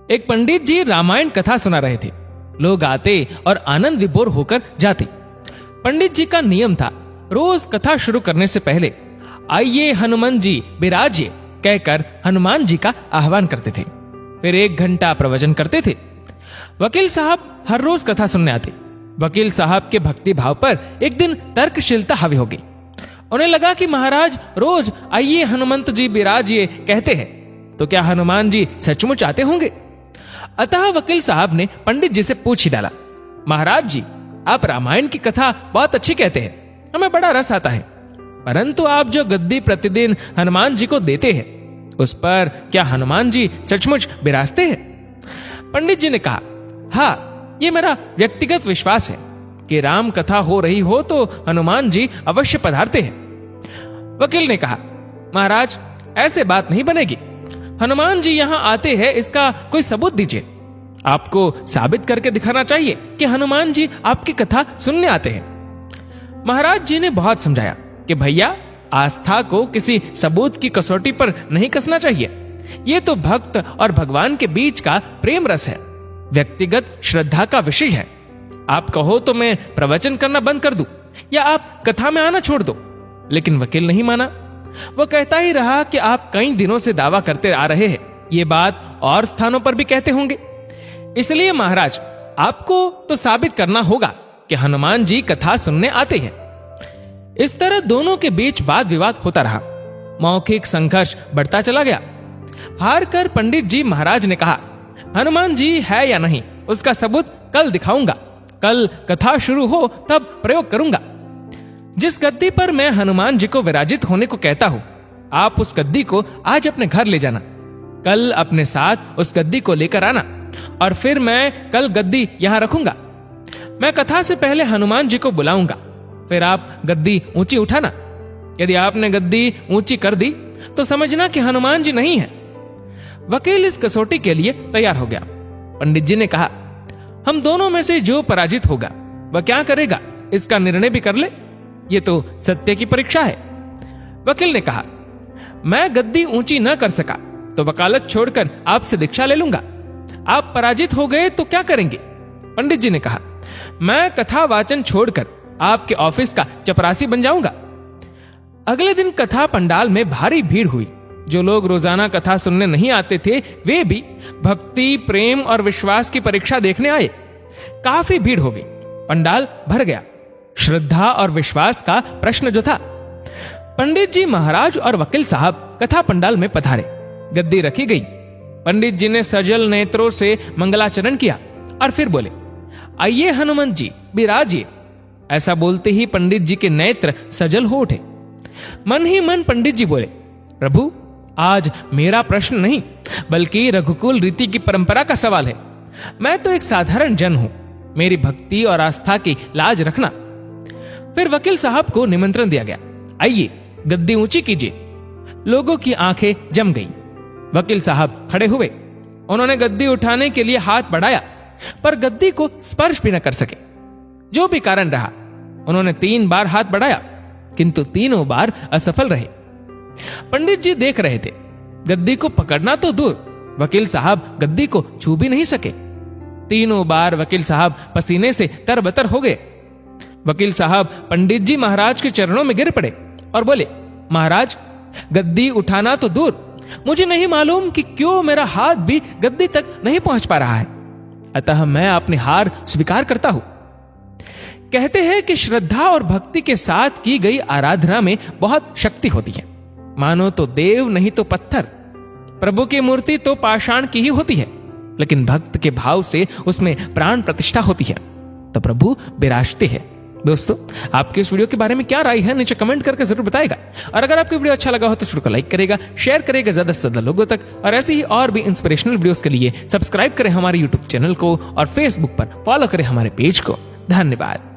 एक पंडित जी रामायण कथा सुना रहे थे। लोग आते और आनंद विभोर होकर जाते। पंडित जी का नियम था, रोज कथा शुरू करने से पहले आइए हनुमान जी विराजिए कहकर हनुमान जी का आह्वान करते थे। फिर 1 घंटा प्रवचन करते थे। वकील साहब हर रोज कथा सुनने आते। वकील साहब के भक्ति भाव पर एक दिन तर्कशीलता हावी हो गई। उन्हें लगा कि महाराज रोज आइए हनुमंत जी विराजिए कहते हैं, तो क्या हनुमान जी सचमुच आते होंगे? अतः वकील साहब ने पंडित जी से पूछ ही डाला, महाराज जी आप रामायण की कथा बहुत अच्छी कहते हैं, हमें बड़ा रस आता है, परंतु आप जो गद्दी प्रतिदिन हनुमान जी को देते हैं उस पर क्या हनुमान जी सचमुच विराजते हैं? पंडित जी ने कहा, हाँ, ये मेरा व्यक्तिगत विश्वास है कि राम कथा हो रही हो तो हनुमान जी अवश्य पधारते हैं। वकील ने कहा, महाराज ऐसे बात नहीं बनेगी। हनुमान जी यहाँ आते हैं इसका कोई सबूत दीजिए। आपको साबित करके दिखाना चाहिए कि हनुमान जी आपकी कथा सुनने आते हैं। महाराज जी ने बहुत समझाया कि भैया आस्था को किसी सबूत की कसौटी पर नहीं कसना चाहिए। ये तो भक्त और भगवान के बीच का प्रेम रस है, व्यक्तिगत श्रद्धा का विषय है। आप कहो तो मैं प्रवचन करना बंद कर दूं या आप कथा में आना छोड़ दो। लेकिन वकील नहीं माना। वो कहता ही रहा कि आप कई दिनों से दावा करते आ रहे हैं, ये बात और स्थानों पर भी कहते होंगे। इसलिए महाराज आपको तो साबित करना होगा कि हनुमान जी कथा सुनने आते हैं। इस तरह दोनों के बीच वाद विवाद होता रहा। मौखिक संघर्ष बढ़ता चला गया। हार कर पंडित जी महाराज ने कहा, हनुमान जी है या नहीं उसका सबूत कल दिखाऊंगा। कल कथा शुरू हो तब प्रयोग करूंगा। जिस गद्दी पर मैं हनुमान जी को विराजित होने को कहता हूं, आप उस गद्दी को आज अपने घर ले जाना। कल अपने साथ उस गद्दी को लेकर आना और फिर मैं कल गद्दी यहां रखूंगा। मैं कथा से पहले हनुमान जी को बुलाऊंगा, फिर आप गद्दी ऊंची उठाना। यदि आपने गद्दी ऊंची कर दी तो समझना कि हनुमान जी नहीं है। वकील इस कसौटी के लिए तैयार हो गया। पंडित जी ने कहा, हम दोनों में से जो पराजित होगा वह क्या करेगा इसका निर्णय भी कर ले। ये तो सत्य की परीक्षा है। वकील ने कहा, मैं गद्दी ऊंची न कर सका तो वकालत छोड़कर आपसे दीक्षा ले लूंगा। आप पराजित हो गए तो क्या करेंगे? पंडित जी ने कहा, मैं कथा वाचन छोड़कर आपके ऑफिस का चपरासी बन जाऊंगा। अगले दिन कथा पंडाल में भारी भीड़ हुई। जो लोग रोजाना कथा सुनने नहीं आते थे वे भी भक्ति, प्रेम और विश्वास की परीक्षा देखने आए। काफी भीड़ हो गई। पंडाल भर गया। श्रद्धा और विश्वास का प्रश्न जो था। पंडित जी महाराज और वकील साहब कथा पंडाल में पधारे। गद्दी रखी गई। पंडित जी ने सजल नेत्रों से मंगलाचरण किया और फिर बोले, आइए हनुमान जी विराजिए। ऐसा बोलते ही पंडित जी के नेत्र सजल हो उठे। मन ही मन पंडित जी बोले, प्रभु आज मेरा प्रश्न नहीं बल्कि रघुकुल रीति की परंपरा का सवाल है। मैं तो एक साधारण जन हूं, मेरी भक्ति और आस्था की लाज रखना। फिर वकील साहब को निमंत्रण दिया गया, आइए गद्दी ऊंची कीजिए। लोगों की आंखें जम गईं। वकील साहब खड़े हुए। उन्होंने गद्दी उठाने के लिए हाथ बढ़ाया पर गद्दी को स्पर्श भी न कर सके। जो भी कारण रहा, उन्होंने 3 बार हाथ बढ़ाया किंतु तीनों बार असफल रहे। पंडित जी देख रहे थे। गद्दी को पकड़ना तो दूर, वकील साहब गद्दी को छू भी नहीं सके। तीनों बार वकील साहब पसीने से तरबतर हो गए। वकील साहब पंडित जी महाराज के चरणों में गिर पड़े और बोले, महाराज गद्दी उठाना तो दूर, मुझे नहीं मालूम कि क्यों मेरा हाथ भी गद्दी तक नहीं पहुंच पा रहा है, अतः मैं अपनी हार स्वीकार करता हूं। कहते हैं कि श्रद्धा और भक्ति के साथ की गई आराधना में बहुत शक्ति होती है। मानो तो देव नहीं तो पत्थर। प्रभु की मूर्ति तो पाषाण की ही होती है, लेकिन भक्त के भाव से उसमें प्राण प्रतिष्ठा होती है तो प्रभु विराजते हैं। दोस्तों, आपके इस वीडियो के बारे में क्या राय है नीचे कमेंट करके जरूर बताएगा। और अगर आपको वीडियो अच्छा लगा हो तो वीडियो को लाइक करेगा, शेयर करेगा ज्यादा से ज्यादा लोगों तक। और ऐसे ही और भी इंस्पिरेशनल वीडियोस के लिए सब्सक्राइब करें हमारे यूट्यूब चैनल को और फेसबुक पर फॉलो करें हमारे पेज को। धन्यवाद।